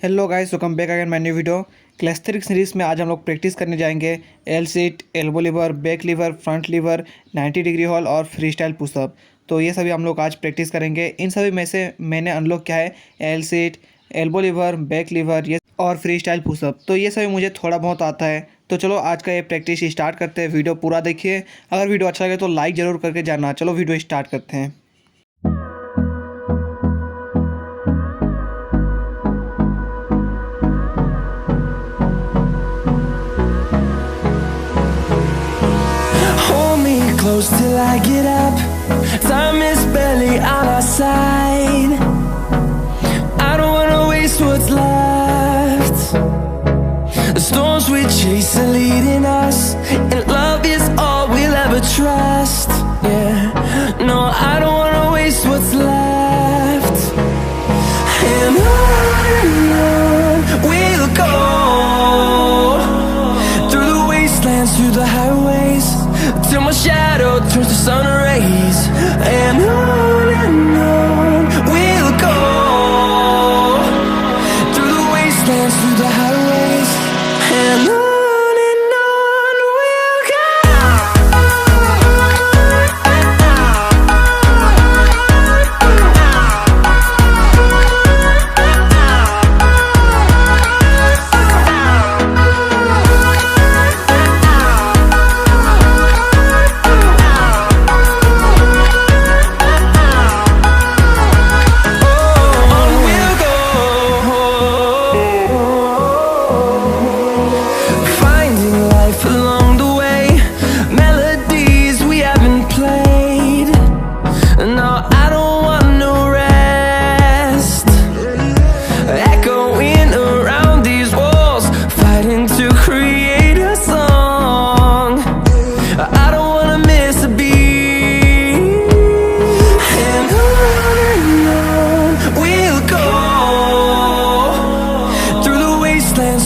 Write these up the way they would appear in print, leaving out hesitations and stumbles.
Hello guys, welcome back again my new video. Calisthenics series में आज हम लोग प्रैक्टिस करने जाएंगे L seat, elbow lever, back lever, front lever, 90 degree hold और फ्री स्टाइल पुशअप। तो ये सभी हम लोग आज प्रैक्टिस करेंगे। इन सभी में से मैंने अनलॉक किया है L seat, elbow lever, back lever ये और फ्री स्टाइल पुशअप। तो ये सभी मुझे थोड़ा बहुत आता है। तो चलो आज का ये प्रैक्टिस स्टार्ट करते हैं। वीडियो पूरा देखिए। अगर वीडियो अच्छा लगे तो लाइक ज़रूर करके जाना। चलो वीडियो स्टार्ट करते हैं। Close till I get up. Time is barely on our side. I don't wanna waste what's left. The storms we chase are leading us, and love is all we'll ever trust. Yeah, no, I don't wanna waste what's left. And on we'll go, through the wastelands, through the highways, till my shadow turns to sun rays. And on we'll go, through the wastelands, through the highways. And on we'll go.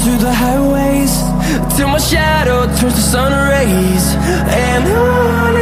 Through the highways, till my shadow turns to sun rays. And on